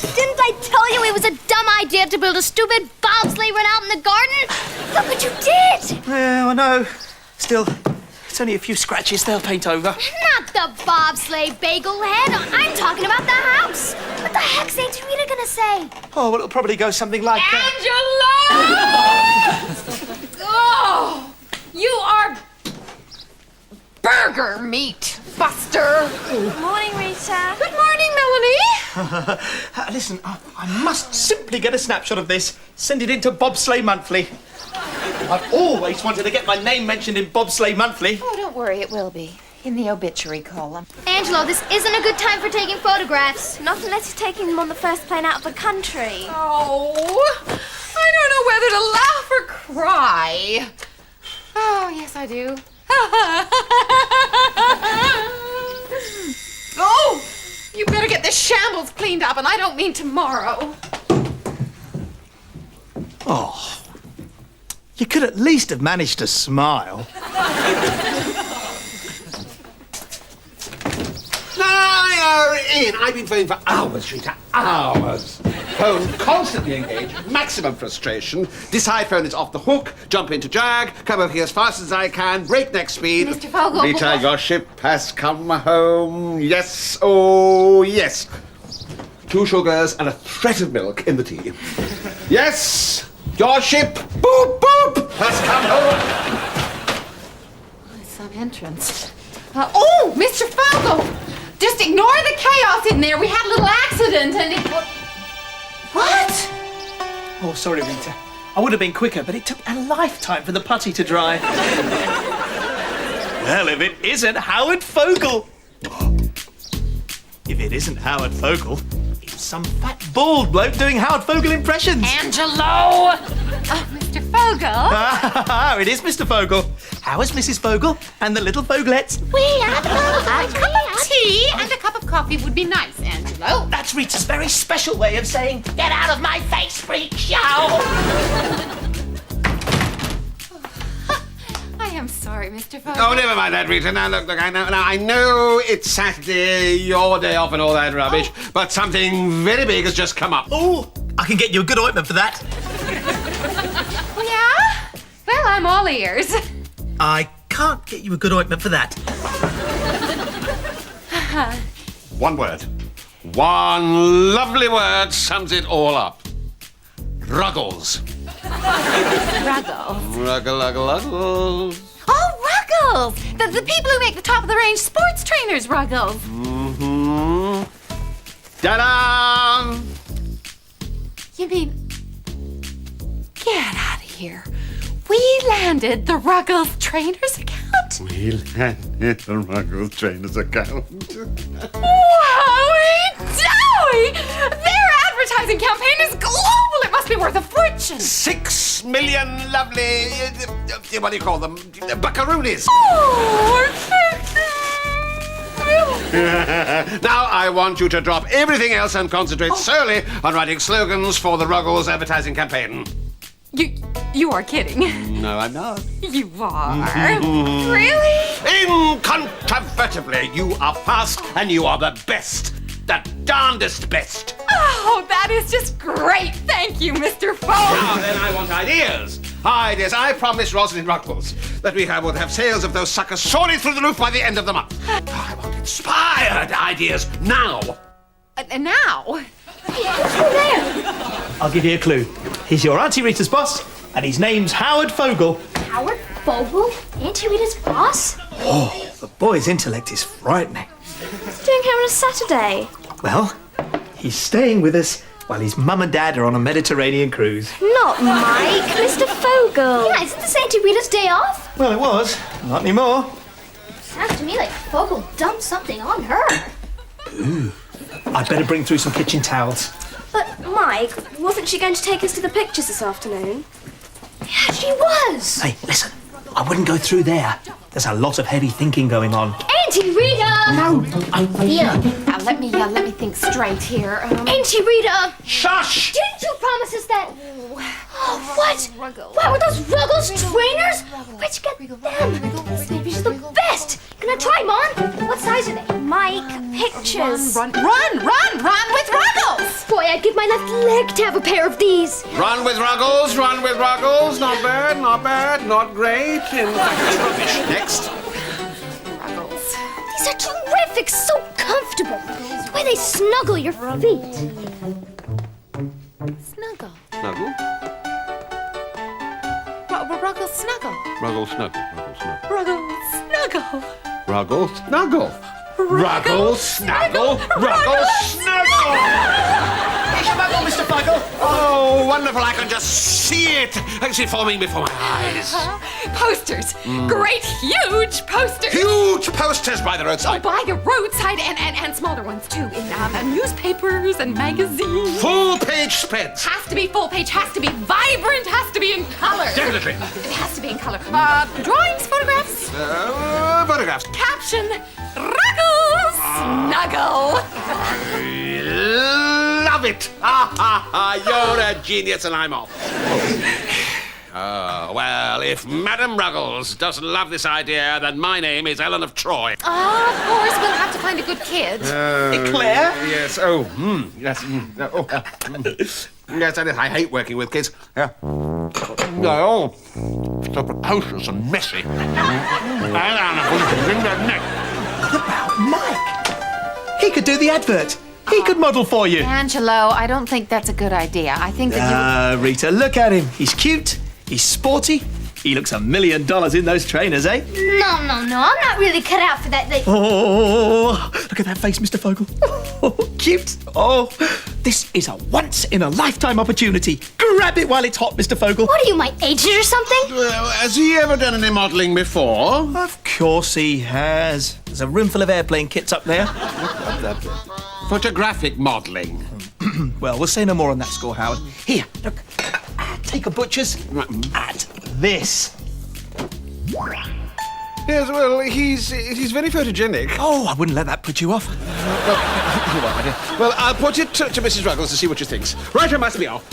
Didn't I tell you it was a dumb idea to build a stupid bobsleigh run out in the garden? Look what you did! Yeah, I know. Still, it's only a few scratches they'll paint over. Not the bobsleigh, bagel head. I'm talking about the house. What the heck's Auntie Rita gonna say? Oh, well, it'll probably go something like... Angelo! Oh, you are burger meat, Buster. Good morning, Rita. Good morning, Melanie. Listen, I must simply get a snapshot of this. Send it into Bobsleigh Monthly. I've always wanted to get my name mentioned in Bobsleigh Monthly. Oh, don't worry, it will be. In the obituary column. Angelo, this isn't a good time for taking photographs. Not unless you're taking them on the first plane out of the country. Oh, I don't know whether to laugh or cry. Oh, yes, I do. Oh, you better get this shambles cleaned up, and I don't mean tomorrow. Oh, you could at least have managed to smile. Fire in! I've been phoning for hours, Rita, hours. Phone constantly engaged, maximum frustration. Decide phone is off the hook, jump into jag, come over here as fast as I can, breakneck speed. Mr. Fogle. Rita, your ship has come home. Yes, oh yes. 2 sugars and a threat of milk in the tea. Yes, your ship, boop, boop, has come home. Some entrance. Oh, Mr. Fogle! Just ignore the chaos in there. We had a little accident and it... What? Oh, sorry, Rita. I would have been quicker, but it took a lifetime for the putty to dry. Well, if it isn't Howard Fogle. If it isn't Howard Fogle, it's some fat, bald bloke doing Howard Fogle impressions. Angelo! Mr. Fogle. It is Mr. Fogle. How is Mrs. Fogle and the little Foglets? We had a cup of tea and a cup of coffee would be nice, Angelo. That's Rita's very special way of saying, get out of my face, freak show! I am sorry, Mr. Fogle. Oh, never mind that, Rita. Now, look, I know it's Saturday, your day off and all that rubbish, but something very big has just come up. Oh, I can get you a good ointment for that. Yeah? Well, I'm all ears. I can't get you a good ointment for that. One word. One lovely word sums it all up. Ruggles. Ruggles. Ruggles. Oh, Ruggles! The people who make the top-of-the-range sports trainers, Ruggles. Mm-hmm. Ta-da! You mean... Get out of here. We landed the Ruggles Trainers account? We landed the Ruggles Trainers account. Wowie dowie! Their advertising campaign is global. It must be worth a fortune. 6 million lovely... what do you call them? Buckaroonies. Now I want you to drop everything else and concentrate solely on writing slogans for the Ruggles advertising campaign. You are kidding. No, I'm not. You are? Really? Incontrovertibly, you are fast and you are the best. The darndest best. Oh, that is just great. Thank you, Mr. Fogle. Now then, I want ideas. Ideas. I promised Rosalind Ruggles that we would have sales of those suckers soaring through the roof by the end of the month. I want inspired ideas now. And now? I'll give you a clue. He's your Auntie Rita's boss, and his name's Howard Fogle. Howard Fogle? Auntie Rita's boss? Oh, the boy's intellect is frightening. What's he doing here on a Saturday? Well, he's staying with us while his mum and dad are on a Mediterranean cruise. Not Mike, Mr. Fogle. Yeah, isn't this Auntie Rita's day off? Well, it was. Not anymore. Sounds to me like Fogle dumped something on her. Ooh. I'd better bring through some kitchen towels. But, Mike, wasn't she going to take us to the pictures this afternoon? Yeah, she was. Hey, listen. I wouldn't go through there. There's a lot of heavy thinking going on. Auntie Rita! No. Here. Now, let me think straight here. Auntie Rita! Shush! Didn't you promise us that? Oh, what? What were those Ruggles trainers? Where'd you get them? This baby's the best. Can I try them on? What size are they? Mike, pictures. Run with Ruggles! Boy, boy, I'd give my left leg to have a pair of these. Run with Ruggles, run with Ruggles. Not bad, not bad, not great. In fact, it's rubbish. Next. Ruggles. These are terrific, so comfortable. The way they snuggle your feet. Snuggle. Snuggle. Ruggles snuggle. Ruggles snuggle. Ruggles snuggle. Ruggles snuggle. Ruggles snuggle. Ruggles snuggle. Ruggles snuggle. Here's your muggle, Mr. Fogle. Oh, wonderful. I can just see it. I can see it forming before my eyes. Posters. Great, huge posters. Huge posters by the roadside. By the roadside and smaller ones too, in newspapers and magazines. Full-page spreads. Has to be full page, has to be vibrant, has to be in color. Definitely. It has to be in color. Drawings, photographs, Photographs. caption, Ruggles snuggle. Love it. You're a genius and I'm off. Well, if Madame Ruggles doesn't love this idea, then my name is Ellen of Troy. Of course, we'll have to find a good kid. Claire? Yes. Yes. Yes, I hate working with kids. Yeah. No. So precocious and messy. What about Mike? He could do the advert. He could model for you. Angelo, I don't think that's a good idea. I think that Rita, look at him. He's cute. He's sporty. He looks $1 million in those trainers, eh? No. I'm not really cut out for that. Oh, look at that face, Mr. Fogle. Oh, cute. Oh, this is a once-in-a-lifetime opportunity. Grab it while it's hot, Mr. Fogle. What are you, my agent or something? Has he ever done any modelling before? Of course he has. There's a room full of airplane kits up there. Photographic modelling. Well, we'll say no more on that score, Howard. Here, look. Take a butcher's at this. Yes, well, he's very photogenic. Oh, I wouldn't let that put you off. Well, I'll put it to Mrs. Ruggles to see what she thinks. Right, I must be off.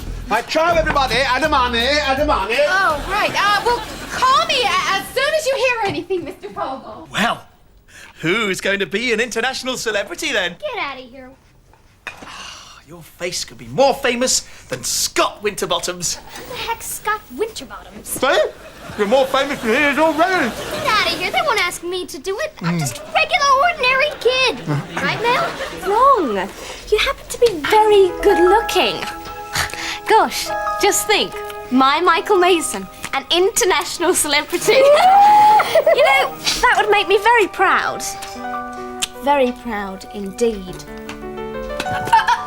Ciao, everybody. Adamani. Oh, right. Well, call me as soon as you hear anything, Mr. Fogle. Well, who's going to be an international celebrity then? Get out of here. Your face could be more famous than Scott Winterbottom's. Who the heck's Scott Winterbottoms? Hey, you're more famous than he is already. Get out of here. They won't ask me to do it. I'm just a regular, ordinary kid. Right, Mel? Wrong. You happen to be very good looking. Gosh, just think. My Michael Mason, an international celebrity. You know, that would make me very proud. Very proud indeed.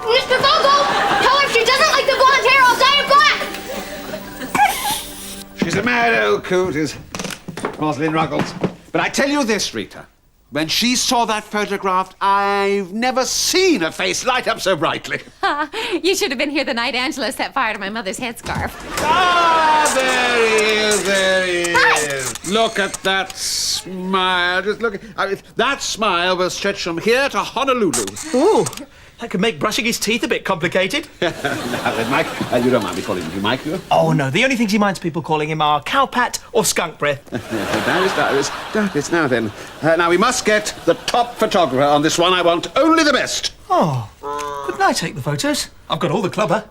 Mr. Fogle! Tell her if she doesn't like the blonde hair, I'll dye it black! She's a mad old coot, is Rosalind Ruggles. But I tell you this, Rita. When she saw that photograph, I've never seen a face light up so brightly. You should have been here the night Angelo set fire to my mother's headscarf. There he is. Look at that smile. Just look. That smile will stretch from here to Honolulu. Ooh, that could make brushing his teeth a bit complicated. Now then, Mike, you don't mind me calling you Mike, do you? Oh, no, the only things he minds people calling him are cowpat or skunk breath. Now then. Now we must get the top photographer on this one. I want only the best. Oh, couldn't I take the photos? I've got all the clubber.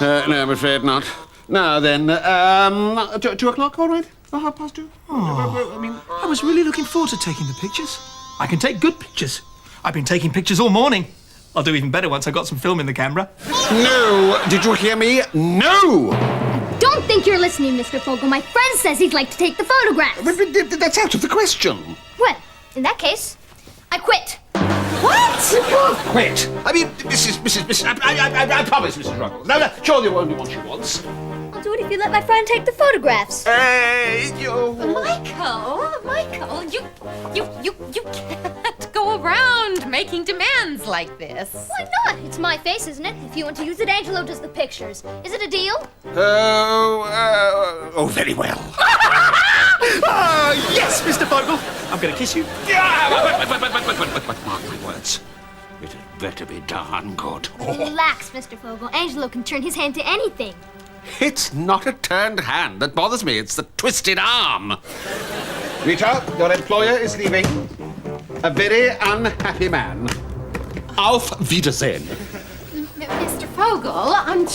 No, I'm afraid not. Now then, 2 o'clock, all right? 2:30? I was really looking forward to taking the pictures. I can take good pictures. I've been taking pictures all morning. I'll do even better once I've got some film in the camera. No! Did you hear me? No! Don't think you're listening, Mr. Fogle. My friend says he'd like to take the photographs. But that's out of the question. Well, in that case, I quit. What? Wait. I mean, Mrs. I promise, Mrs. Ruggles. No, sure the only one she wants. I'll do it if you let my friend take the photographs. Hey, you... Michael, you can't go around making demands like this. Why not? It's my face, isn't it? If you want to use it, Angelo does the pictures. Is it a deal? Oh, very well. Yes, Mr. Fogle. I'm going to kiss you. But mark my words. It had better be darn good. Relax, Mr. Fogle. Angelo can turn his hand to anything. It's not a turned hand that bothers me. It's the twisted arm. Rita, your employer is leaving. A very unhappy man. Auf Wiedersehen. Mr. Fogle, I'm...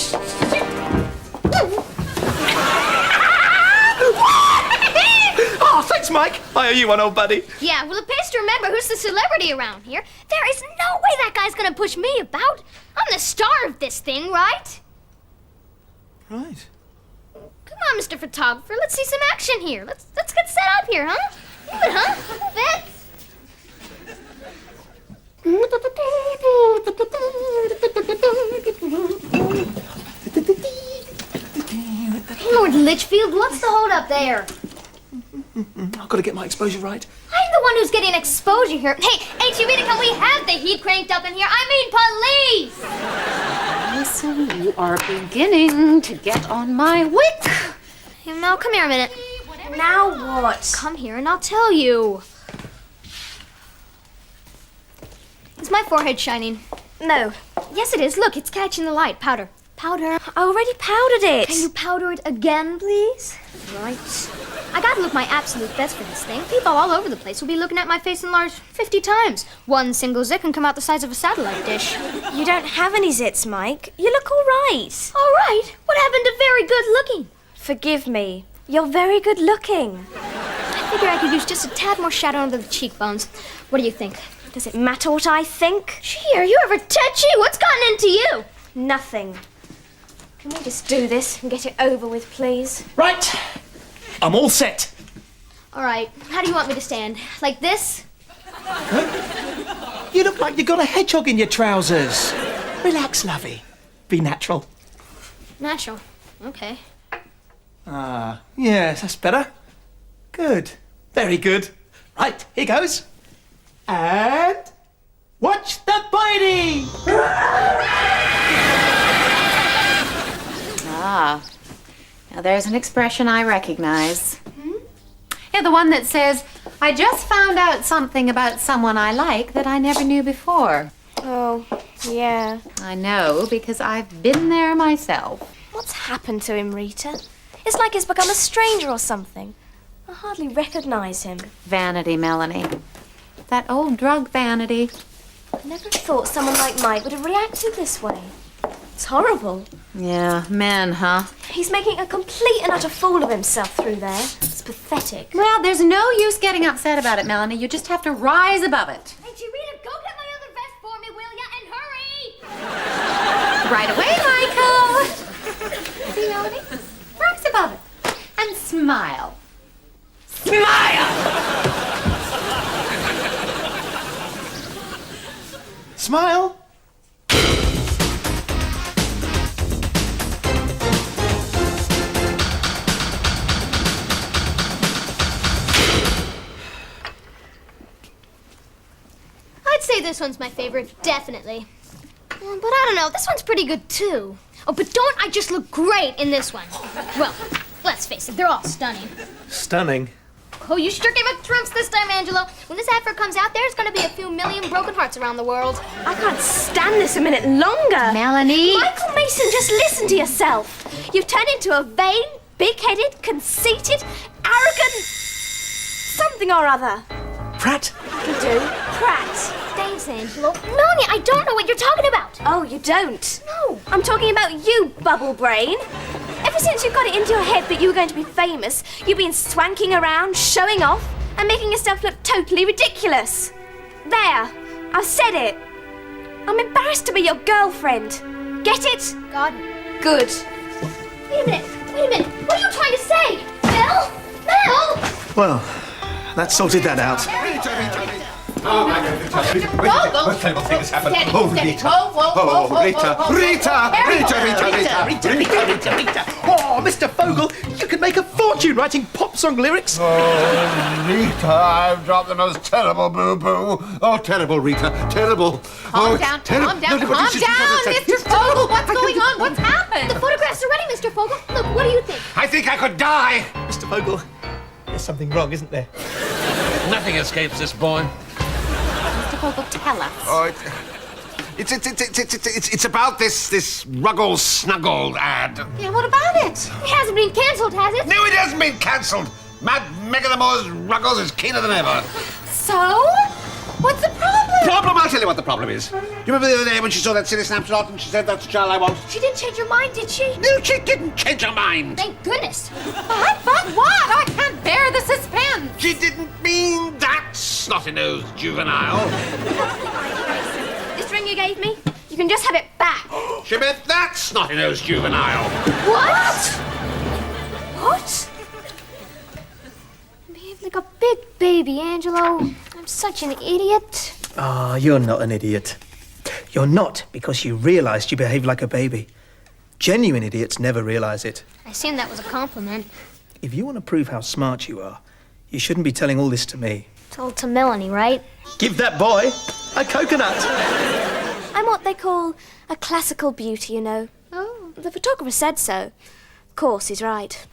Oh, thanks, Mike. I owe you one, old buddy. Yeah, well, it pays to remember who's the celebrity around here. There is no way that guy's gonna push me about. I'm the star of this thing, right? Right. Come on, Mr. Photographer, let's see some action here. Let's get set up here, huh? Move it, huh? Move it. Lord Litchfield, what's the hold up there? I've got to get my exposure right. I'm the one who's getting exposure here. Hey, Rita, can we have the heat cranked up in here? I mean, police! Listen, you are beginning to get on my wick. Hey, Mel, come here a minute. Now what? Come here and I'll tell you. Is my forehead shining? No. Yes, it is. Look, it's catching the light. Powder. Powder. I already powdered it. Can you powder it again, please? Right. I gotta look my absolute best for this thing. People all over the place will be looking at my face enlarged 50 times. One single zit can come out the size of a satellite dish. You don't have any zits, Mike. You look all right. All right. What happened to very good looking? Forgive me. You're very good looking. I figure I could use just a tad more shadow under the cheekbones. What do you think? Does it matter what I think? Gee, are you ever touchy? What's gotten into you? Nothing. Can we just do this and get it over with, please? Right. I'm all set. All right. How do you want me to stand? Like this? You look like you got a hedgehog in your trousers. Relax, lovey. Be natural. Natural. Okay. Yes, that's better. Good. Very good. Right, here goes. And watch the biting! Ah, now there's an expression I recognize. Yeah, the one that says, I just found out something about someone I like that I never knew before. Oh, yeah. I know, because I've been there myself. What's happened to him, Rita? It's like he's become a stranger or something. I hardly recognize him. Vanity, Melanie. That old drug vanity. I never thought someone like Mike would have reacted this way. It's horrible. Yeah, men, huh? He's making a complete and utter fool of himself through there. It's pathetic. Well, there's no use getting upset about it, Melanie. You just have to rise above it. Hey, Rita, go get my other vest for me, will ya? And hurry! Right away, Michael! See, Melanie? Rise above it. And smile. Smile! Smile. I'd say this one's my favorite, definitely. But I don't know, this one's pretty good too. Oh, but don't I just look great in this one? Well, let's face it, they're all stunning. Stunning. Oh, you sure came up trumps this time, Angelo. When this advert comes out, there's gonna be a few million broken hearts around the world. I can't stand this a minute longer. Melanie! Michael Mason, just listen to yourself. You've turned into a vain, big-headed, conceited, arrogant... something or other. Prat. You do. Prat. Thanks, Angelo. Melanie, I don't know what you're talking about. Oh, you don't? No. I'm talking about you, bubble brain. Ever since you got it into your head that you were going to be famous, you've been swanking around, showing off, and making yourself look totally ridiculous. There. I've said it. I'm embarrassed to be your girlfriend. Get it? God. Good. Wait a minute. What are you trying to say? Mel? Mel? Well, that sorted that out. Oh, my God, Rita. What terrible thing has happened? Steady, Oh, steady. Rita. Whoa, whoa, Oh, whoa, Rita. whoa, whoa. Rita. Oh, Mr. Fogle, you could make a fortune writing pop song lyrics. Oh, Rita, I've dropped the most terrible boo-boo. Oh, terrible, Rita. Terrible. Calm down, calm down, Mr. Fogle. What's going on? What's happened? The photographs are ready, Mr. Fogle. Look, what do you think? I think I could die. Mr. Fogle, there's something wrong, isn't there? Nothing escapes this boy. Mr. Fogle, tell us. Oh, it's about this Ruggles Snuggle ad. Yeah, what about it? It hasn't been cancelled, has it? No, it hasn't been cancelled. Mad Megalomor's Ruggles is keener than ever. So? What's the problem? problem? I'll tell you what the problem is. Do you remember the other day when she saw that silly snapshot and she said, that's the child I want? She didn't change her mind, did she? No, she didn't change her mind. Thank goodness. But what? I can't bear the suspense. She didn't mean that, snotty-nosed juvenile. This ring you gave me, you can just have it back. She meant that, snotty-nosed juvenile. What? What? Behave like a big baby, Angelo. I'm such an idiot. Ah, you're not an idiot. You're not because you realised you behaved like a baby. Genuine idiots never realise it. I assume that was a compliment. If you want to prove how smart you are, you shouldn't be telling all this to me. Told to Melanie, right? Give that boy a coconut. I'm what they call a classical beauty, you know. Oh. The photographer said so. Of course, he's right.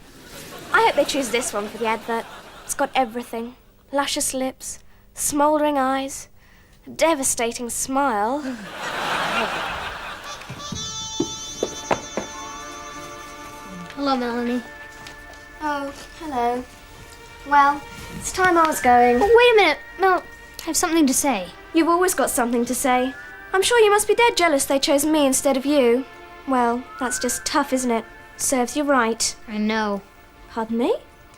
I hope they choose this one for the advert. It's got everything. Luscious lips, smouldering eyes, a devastating smile. Hello, Melanie. Oh, hello. Well, it's time I was going. Oh, wait a minute. Mel, I have something to say. You've always got something to say. I'm sure you must be dead jealous they chose me instead of you. Well, that's just tough, isn't it? Serves you right. I know. Pardon me?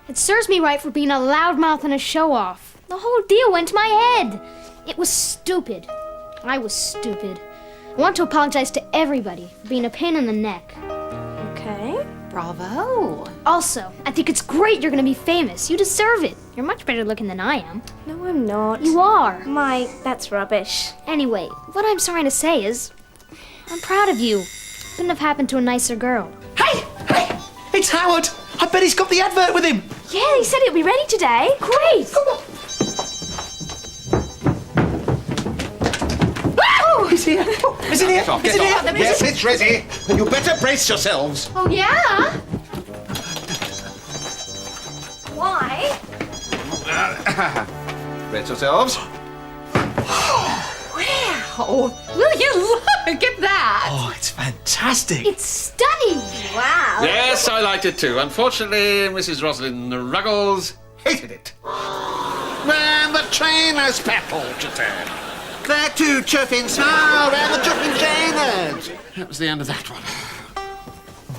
It serves me right for being a loudmouth and a show-off. The whole deal went to my head. It was stupid. I was stupid. I want to apologize to everybody for being a pain in the neck. Okay. Bravo. Also, I think it's great you're going to be famous. You deserve it. You're much better looking than I am. No, I'm not. You are. My, that's rubbish. Anyway, what I'm trying to say is, I'm proud of you. Couldn't have happened to a nicer girl. Hey! Hey! It's Howard! I bet he's got the advert with him! Yeah, he said it'll be ready today. Great! Come on! Oh, he's here! Oh, is it here? Get Is it off. here? Yes, it's ready. And you better brace yourselves. Oh, yeah? Why? Brace yourselves. Wow. Will you look at that? Oh, it's fantastic! It's stunning. Wow. Yes, I liked it too. Unfortunately, Mrs. Rosalind Ruggles Hated it. When the train has petrol to turn. There to chuffing smile, where the chuffing trainers. That was the end of that one.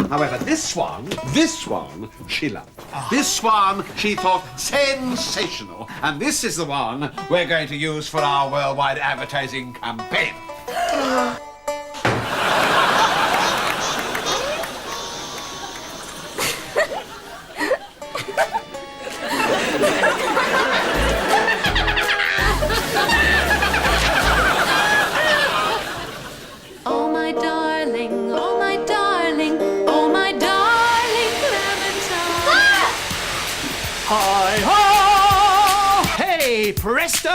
However, this one, she loved. This one, she thought sensational. And this is the one we're going to use for our worldwide advertising campaign. Oh, my darling, oh, my darling, oh, my darling Clementine. Hi-ho! Hey, presto!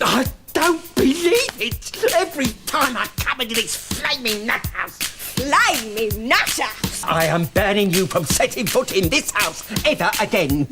I don't believe it! Every time I come into this flaming nut house, Flaming nutter! I am banning you from setting foot in this house ever again.